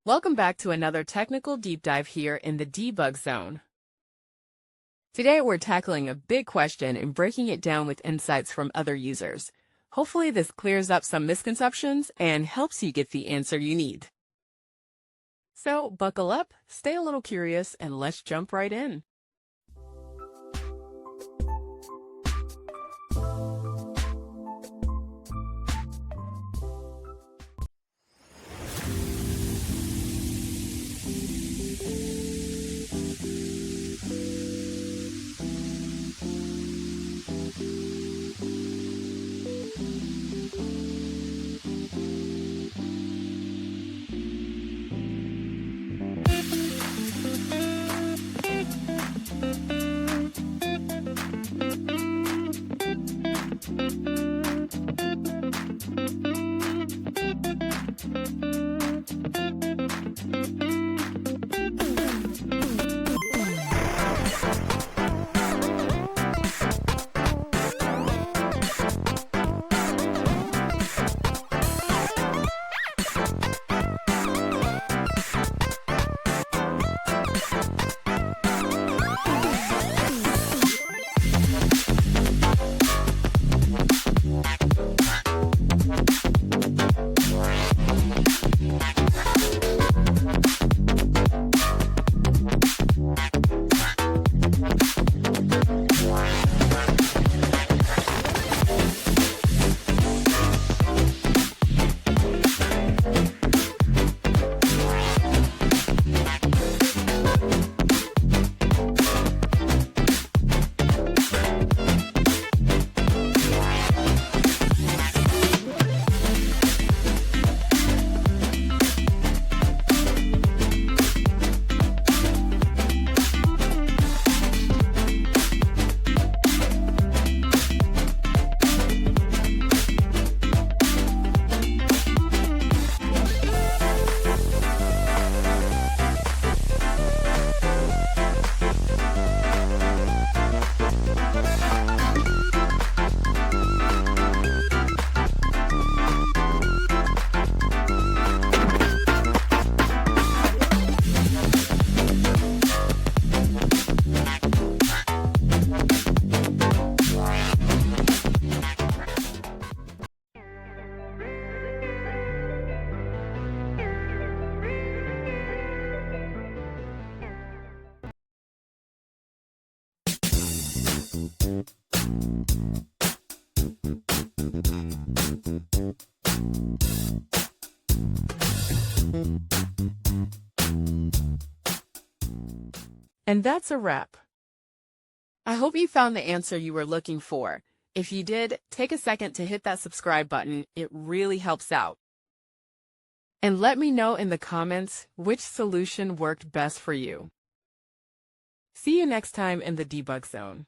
Welcome back to another technical deep dive here in the debug zone. Today we're tackling a big question and breaking it down with insights from other users. Hopefully this clears up some misconceptions and helps you get the answer you need. So buckle up, stay a little curious, and let's jump right in. And that's a wrap. I hope you found the answer you were looking for. If you did, take a second to hit that subscribe button. It really helps out. And let me know in the comments which solution worked best for you. See you next time in the debug zone.